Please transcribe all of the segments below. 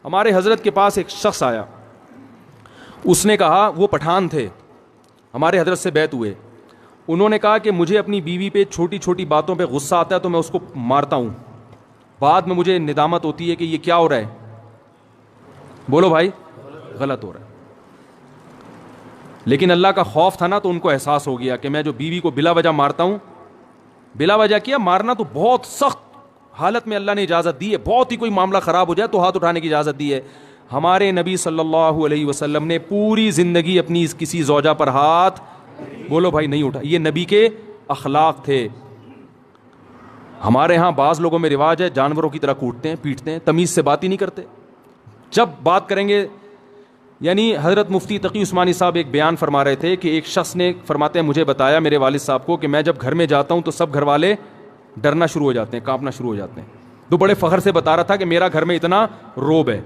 ہمارے حضرت کے پاس ایک شخص آیا, اس نے کہا, وہ پٹھان تھے, ہمارے حضرت سے بیعت ہوئے, انہوں نے کہا کہ مجھے اپنی بیوی پہ چھوٹی چھوٹی باتوں پہ غصہ آتا ہے تو میں اس کو مارتا ہوں, بعد میں مجھے ندامت ہوتی ہے کہ یہ کیا ہو رہا ہے. بولو بھائی, غلط ہو رہا ہے. لیکن اللہ کا خوف تھا نا, تو ان کو احساس ہو گیا کہ میں جو بیوی کو بلا وجہ مارتا ہوں, بلا وجہ کیا مارنا تو بہت سخت حالت میں اللہ نے اجازت دی ہے, بہت ہی کوئی معاملہ خراب ہو جائے تو ہاتھ اٹھانے کی اجازت دی ہے. ہمارے نبی صلی اللہ علیہ وسلم نے پوری زندگی اپنی کسی زوجہ پر ہاتھ, بولو بھائی, نہیں اٹھا. یہ نبی کے اخلاق تھے. ہمارے ہاں بعض لوگوں میں رواج ہے جانوروں کی طرح کوٹتے ہیں, پیٹتے ہیں, تمیز سے بات ہی نہیں کرتے. جب بات کریں گے, یعنی حضرت مفتی تقی عثمانی صاحب ایک بیان فرما رہے تھے کہ ایک شخص نے, فرماتے ہیں, مجھے بتایا میرے والد صاحب کو کہ میں جب گھر میں جاتا ہوں تو سب گھر والے ڈرنا شروع ہو جاتے ہیں, کانپنا شروع ہو جاتے ہیں. تو بڑے فخر سے بتا رہا تھا کہ میرا گھر میں اتنا روب ہے.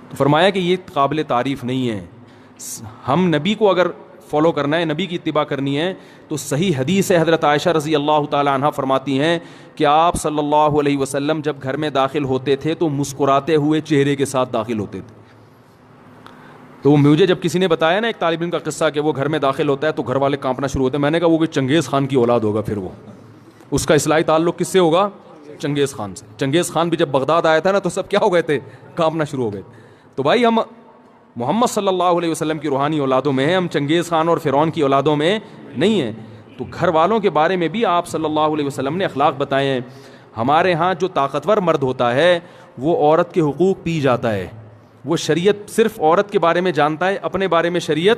تو فرمایا کہ یہ قابل تعریف نہیں ہے. ہم نبی کو اگر فالو کرنا ہے, نبی کی اتباع کرنی ہے, تو صحیح حدیث ہے, حضرت عائشہ رضی اللہ تعالی عنہا فرماتی ہیں کہ آپ صلی اللہ علیہ وسلم جب گھر میں داخل ہوتے تھے تو مسکراتے ہوئے چہرے کے ساتھ داخل ہوتے تھے. تو مجھے جب کسی نے بتایا نا ایک طالب علم کا قصہ کہ وہ گھر میں داخل ہوتا ہے تو گھر والے کانپنا شروع ہوتے ہیں, میں نے کہا وہ کوئی چنگیز خان کی اولاد ہوگا, پھر وہ اس کا اصلاحی تعلق کس سے ہوگا؟ چنگیز خان سے. چنگیز خان بھی جب بغداد آیا تھا نا تو سب کیا ہو گئے تھے؟ کانپنا شروع ہو گئے. تو بھائی ہم محمد صلی اللہ علیہ وسلم کی روحانی اولادوں میں ہیں, ہم چنگیز خان اور فرعون کی اولادوں میں نہیں ہیں. تو گھر والوں کے بارے میں بھی آپ صلی اللہ علیہ وسلم نے اخلاق بتائے ہیں. ہمارے ہاں جو طاقتور مرد ہوتا ہے وہ عورت کے حقوق پی جاتا ہے. وہ شریعت صرف عورت کے بارے میں جانتا ہے, اپنے بارے میں شریعت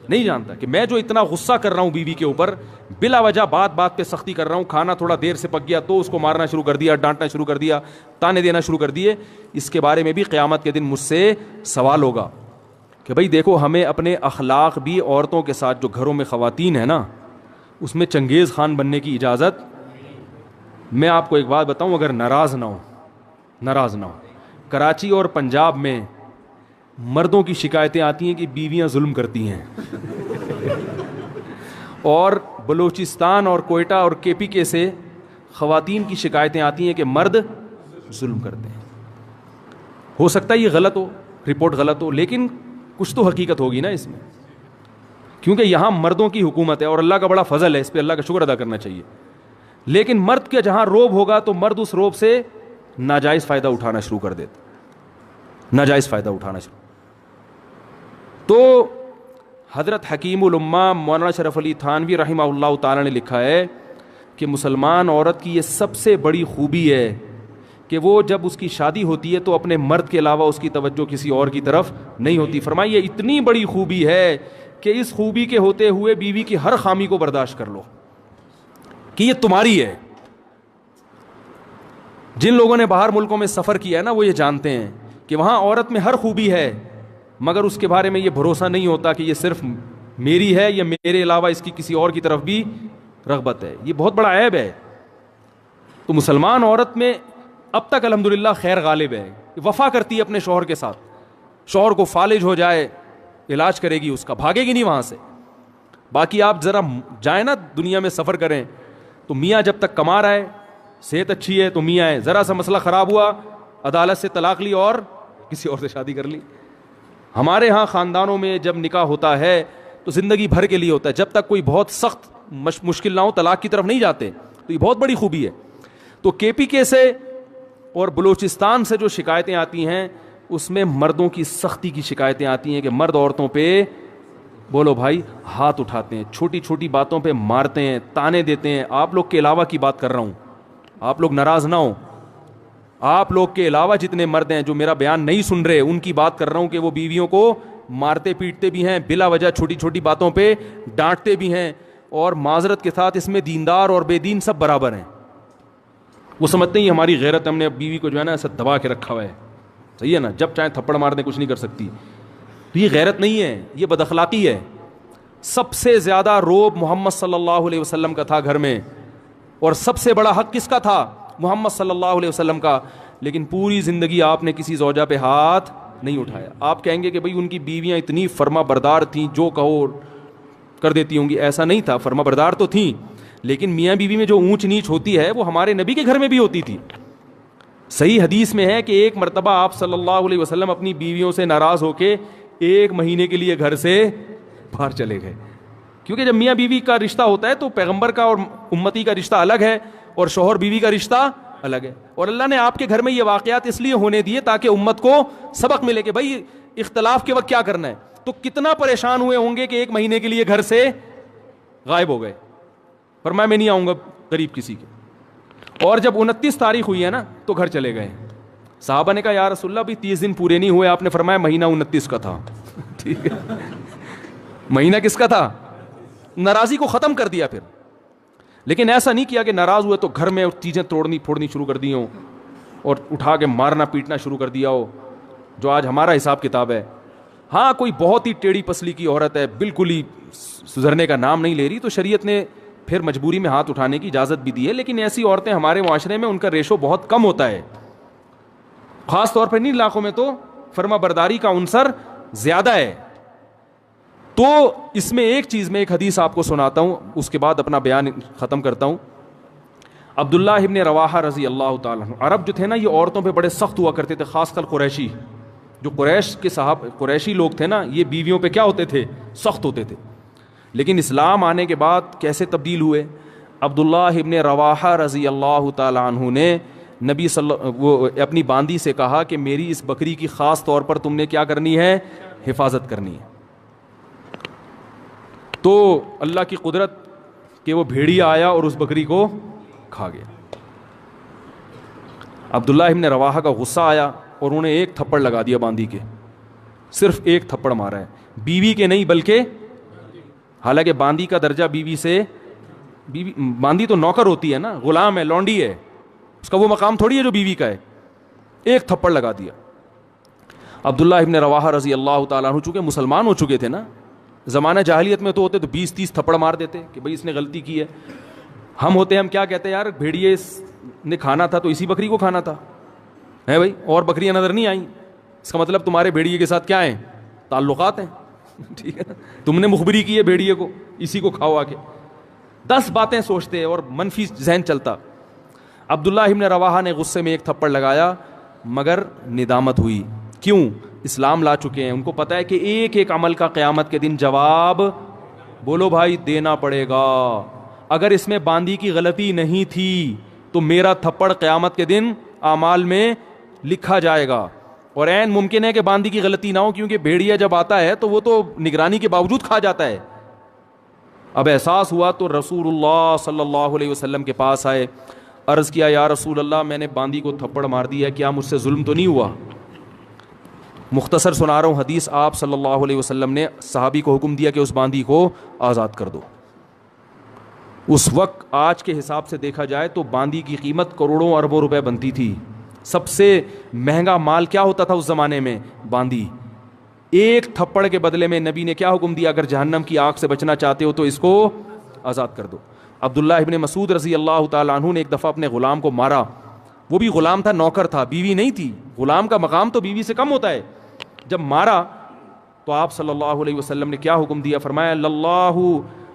نہیں جانتا. کہ میں جو اتنا غصہ کر رہا ہوں بیوی کے اوپر, بلا وجہ بات بات پہ سختی کر رہا ہوں, کھانا تھوڑا دیر سے پک گیا تو اس کو مارنا شروع کر دیا, ڈانٹنا شروع کر دیا, تانے دینا شروع کر دیے, اس کے بارے میں بھی قیامت کے دن مجھ سے سوال ہوگا کہ بھئی دیکھو ہمیں اپنے اخلاق بھی عورتوں کے ساتھ, جو گھروں میں خواتین ہیں نا, اس میں چنگیز خان بننے کی اجازت. میں آپ کو ایک بات بتاؤں, اگر ناراض نہ ہو, کراچی اور پنجاب میں مردوں کی شکایتیں آتی ہیں کہ بیویاں ظلم کرتی ہیں, اور بلوچستان اور کوئٹہ اور کے پی کے سے خواتین کی شکایتیں آتی ہیں کہ مرد ظلم کرتے ہیں. ہو سکتا ہے یہ غلط ہو, رپورٹ غلط ہو, لیکن کچھ تو حقیقت ہوگی نا اس میں, کیونکہ یہاں مردوں کی حکومت ہے اور اللہ کا بڑا فضل ہے, اس پہ اللہ کا شکر ادا کرنا چاہیے. لیکن مرد کے جہاں روب ہوگا تو مرد اس روب سے ناجائز فائدہ اٹھانا شروع کر دیتے, ناجائز فائدہ اٹھانا شروع. تو حضرت حکیم الامہ مولانا شرف علی تھانوی رحمہ اللہ تعالی نے لکھا ہے کہ مسلمان عورت کی یہ سب سے بڑی خوبی ہے کہ وہ جب اس کی شادی ہوتی ہے تو اپنے مرد کے علاوہ اس کی توجہ کسی اور کی طرف نہیں ہوتی. فرمائیے یہ اتنی بڑی خوبی ہے کہ اس خوبی کے ہوتے ہوئے بیوی کی ہر خامی کو برداشت کر لو کہ یہ تمہاری ہے. جن لوگوں نے باہر ملکوں میں سفر کیا ہے نا, وہ یہ جانتے ہیں کہ وہاں عورت میں ہر خوبی ہے, مگر اس کے بارے میں یہ بھروسہ نہیں ہوتا کہ یہ صرف میری ہے یا میرے علاوہ اس کی کسی اور کی طرف بھی رغبت ہے. یہ بہت بڑا عیب ہے. تو مسلمان عورت میں اب تک الحمدللہ خیر غالب ہے, وفا کرتی ہے اپنے شوہر کے ساتھ, شوہر کو فالج ہو جائے علاج کرے گی اس کا, بھاگے گی نہیں وہاں سے. باقی آپ ذرا جائیں نا دنیا میں سفر کریں تو میاں جب تک کما رہا ہے, صحت اچھی ہے تو میاں ہے, ذرا سا مسئلہ خراب ہوا عدالت سے طلاق لی اور کسی اور سے شادی کر لی. ہمارے ہاں خاندانوں میں جب نکاح ہوتا ہے تو زندگی بھر کے لیے ہوتا ہے, جب تک کوئی بہت سخت مشکل نہ ہو طلاق کی طرف نہیں جاتے. تو یہ بہت بڑی خوبی ہے. تو کے پی کے سے اور بلوچستان سے جو شکایتیں آتی ہیں اس میں مردوں کی سختی کی شکایتیں آتی ہیں کہ مرد عورتوں پہ, بولو بھائی, ہاتھ اٹھاتے ہیں, چھوٹی چھوٹی باتوں پہ مارتے ہیں, تانے دیتے ہیں. آپ لوگ کے علاوہ کی بات کر رہا ہوں, آپ لوگ ناراض نہ ہوں, آپ لوگ کے علاوہ جتنے مرد ہیں جو میرا بیان نہیں سن رہے ان کی بات کر رہا ہوں کہ وہ بیویوں کو مارتے پیٹتے بھی ہیں, بلا وجہ چھوٹی چھوٹی باتوں پہ ڈانٹتے بھی ہیں, اور معذرت کے ساتھ اس میں دیندار اور بے دین سب برابر ہیں. وہ سمجھتے ہیں ہماری غیرت, ہم نے بیوی کو جو ہے نا ایسا دبا کے رکھا ہوا ہے, صحیح ہے نا, جب چاہے تھپڑ مار دیں کچھ نہیں کر سکتی. تو یہ غیرت نہیں ہے, یہ بد اخلاقی ہے. سب سے زیادہ روب محمد صلی اللہ علیہ وسلم کا تھا گھر میں, اور سب سے بڑا حق کس کا تھا؟ محمد صلی اللہ علیہ وسلم کا. لیکن پوری زندگی آپ نے کسی زوجہ پہ ہاتھ نہیں اٹھایا. آپ کہیں گے کہ بھئی ان کی بیویاں اتنی فرما بردار تھیں, جو کہو کر دیتی ہوں گی. ایسا نہیں تھا, فرما بردار تو تھیں, لیکن میاں بیوی میں جو اونچ نیچ ہوتی ہے وہ ہمارے نبی کے گھر میں بھی ہوتی تھی. صحیح حدیث میں ہے کہ ایک مرتبہ آپ صلی اللہ علیہ وسلم اپنی بیویوں سے ناراض ہو کے 1 مہینے کے لیے گھر سے باہر چلے گئے. کیونکہ جب میاں بیوی کا رشتہ ہوتا ہے تو پیغمبر کا اور امتی کا رشتہ الگ ہے اور شوہر بیوی کا رشتہ الگ ہے. اور اللہ نے آپ کے گھر میں یہ واقعات اس لیے ہونے دیے تاکہ امت کو سبق ملے کہ بھائی اختلاف کے وقت کیا کرنا ہے. تو کتنا پریشان ہوئے ہوں گے کہ 1 مہینے کے لیے گھر سے غائب ہو گئے. فرمایا میں نہیں آؤں گا قریب کسی کے. اور جب 29 تاریخ ہوئی ہے نا تو گھر چلے گئے. صحابہ نے کہا یا رسول اللہ بھی 30 دن پورے نہیں ہوئے. آپ نے فرمایا مہینہ 29 کا تھا. ٹھیک ہے, مہینہ کس کا تھا؟ ناراضی کو ختم کر دیا. پھر لیکن ایسا نہیں کیا کہ ناراض ہوئے تو گھر میں چیزیں توڑنی پھوڑنی شروع کر دی ہوں اور اٹھا کے مارنا پیٹنا شروع کر دیا ہو, جو آج ہمارا حساب کتاب ہے. ہاں کوئی بہت ہی ٹیڑھی پسلی کی عورت ہے, بالکل ہی سدھرنے کا نام نہیں لے رہی, تو شریعت نے پھر مجبوری میں ہاتھ اٹھانے کی اجازت بھی دی ہے. لیکن ایسی عورتیں ہمارے معاشرے میں ان کا ریشو بہت کم ہوتا ہے, خاص طور پر ان علاقوں میں تو فرما برداری کا عنصر زیادہ ہے. تو اس میں ایک چیز میں ایک حدیث آپ کو سناتا ہوں, اس کے بعد اپنا بیان ختم کرتا ہوں. عبداللہ ابن رواحہ رضی اللہ تعالیٰ عنہ, عرب جو تھے نا یہ عورتوں پہ بڑے سخت ہوا کرتے تھے, خاص کر قریشی. جو قریش کے قریشی لوگ تھے نا یہ بیویوں پہ کیا ہوتے تھے؟ سخت ہوتے تھے. لیکن اسلام آنے کے بعد کیسے تبدیل ہوئے؟ عبداللہ ابن رواحہ رضی اللہ تعالیٰ عنہ نے وہ اپنی باندی سے کہا کہ میری اس بکری کی خاص طور پر تم نے کیا کرنی ہے؟ حفاظت کرنی ہے. تو اللہ کی قدرت کہ وہ بھیڑیا آیا اور اس بکری کو کھا گیا. عبداللہ ابن رواحہ کا غصہ آیا اور انہوں نے 1 تھپڑ لگا دیا باندی کے. صرف 1 تھپڑ مارا ہے, بیوی کے نہیں بلکہ, حالانکہ باندی کا درجہ بیوی سے, باندی تو نوکر ہوتی ہے نا, غلام ہے, لونڈی ہے, اس کا وہ مقام تھوڑی ہے جو بیوی کا ہے. 1 تھپڑ لگا دیا. عبداللہ ابن رواحہ رضی اللہ تعالیٰ عنہ چونکہ مسلمان ہو چکے تھے نا, زمانہ جاہلیت میں تو ہوتے تو 20-30 تھپڑ مار دیتے کہ بھائی اس نے غلطی کی ہے. ہم ہوتے ہم کیا کہتے ہیں, یار بھیڑیے نے کھانا تھا تو اسی بکری کو کھانا تھا ہے بھائی, اور بکریاں نظر نہیں آئیں, اس کا مطلب تمہارے بھیڑیے کے ساتھ کیا ہیں؟ تعلقات ہیں. ٹھیک ہے, تم نے مخبری کی ہے بھیڑیے کو, اسی کو کھاؤ آ کے. 10 باتیں سوچتے اور منفی ذہن چلتا. عبداللہ ابن رواحہ نے غصے میں 1 تھپڑ لگایا, مگر ندامت ہوئی. کیوں؟ اسلام لا چکے ہیں, ان کو پتا ہے کہ ایک ایک عمل کا قیامت کے دن جواب بولو بھائی دینا پڑے گا. اگر اس میں باندی کی غلطی نہیں تھی تو میرا تھپڑ قیامت کے دن اعمال میں لکھا جائے گا. اور عین ممکن ہے کہ باندی کی غلطی نہ ہو, کیونکہ بھیڑیا جب آتا ہے تو وہ تو نگرانی کے باوجود کھا جاتا ہے. اب احساس ہوا تو رسول اللہ صلی اللہ علیہ وسلم کے پاس آئے, عرض کیا یا رسول اللہ میں نے باندی کو تھپڑ مار دیا, کیا مجھ سے ظلم تو نہیں ہوا؟ مختصر سنا رہا ہوں حدیث. آپ صلی اللہ علیہ وسلم نے صحابی کو حکم دیا کہ اس باندی کو آزاد کر دو. اس وقت آج کے حساب سے دیکھا جائے تو باندی کی قیمت کروڑوں اربوں روپے بنتی تھی. سب سے مہنگا مال کیا ہوتا تھا اس زمانے میں؟ باندی. 1 تھپڑ کے بدلے میں نبی نے کیا حکم دیا؟ اگر جہنم کی آگ سے بچنا چاہتے ہو تو اس کو آزاد کر دو. عبداللہ ابن مسعود رضی اللہ تعالیٰ عنہ نے ایک دفعہ اپنے غلام کو مارا. وہ بھی غلام تھا, نوکر تھا, بیوی نہیں تھی. غلام کا مقام تو بیوی سے کم ہوتا ہے. جب مارا تو آپ صلی اللہ علیہ وسلم نے کیا حکم دیا؟ فرمایا اللہ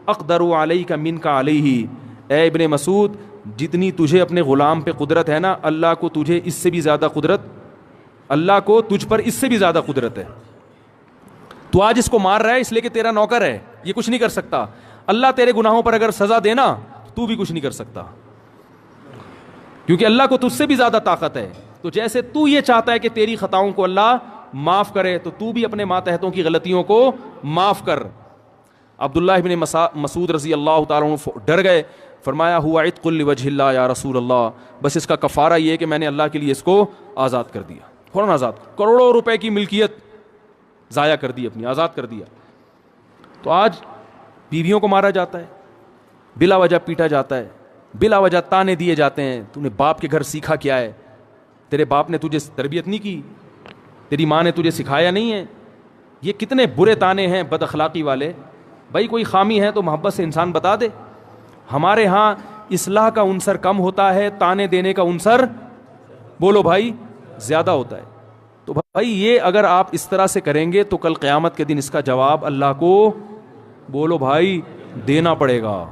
اقدر علیک منک علیہ, اے ابن مسعود جتنی تجھے اپنے غلام پہ قدرت ہے نا, اللہ کو تجھے اس سے بھی زیادہ قدرت, اللہ کو تجھ پر اس سے بھی زیادہ قدرت ہے. تو آج اس کو مار رہا ہے اس لیے کہ تیرا نوکر ہے, یہ کچھ نہیں کر سکتا. اللہ تیرے گناہوں پر اگر سزا دینا تو بھی کچھ نہیں کر سکتا, کیونکہ اللہ کو تجھ سے بھی زیادہ طاقت ہے. تو جیسے تو یہ چاہتا ہے کہ تیری خطاؤں کو اللہ معاف کرے تو تو بھی اپنے ماتحتوں کی غلطیوں کو معاف کر. عبداللہ ابن مسعود رضی اللہ تعالیٰ عنہ ڈر گئے. فرمایا ہوا عتق لوجہ اللہ یا رسول اللہ, بس اس کا کفارہ یہ کہ میں نے اللہ کے لیے اس کو آزاد کر دیا. فوراً آزاد, کروڑوں روپے کی ملکیت ضائع کر دی اپنی, آزاد کر دیا. تو آج بیویوں کو مارا جاتا ہے, بلا وجہ پیٹا جاتا ہے, بلا وجہ تانے دیے جاتے ہیں. تو نے باپ کے گھر سیکھا کیا ہے؟ تیرے باپ نے تجھے تربیت نہیں کی, تیری ماں نے تجھے سکھایا نہیں ہے. یہ کتنے برے تانے ہیں بد اخلاقی والے. بھائی کوئی خامی ہے تو محبت سے انسان بتا دے. ہمارے ہاں اصلاح کا عنصر کم ہوتا ہے, تانے دینے کا عنصر بولو بھائی زیادہ ہوتا ہے. تو بھائی یہ اگر آپ اس طرح سے کریں گے تو کل قیامت کے دن اس کا جواب اللہ کو بولو بھائی دینا پڑے گا.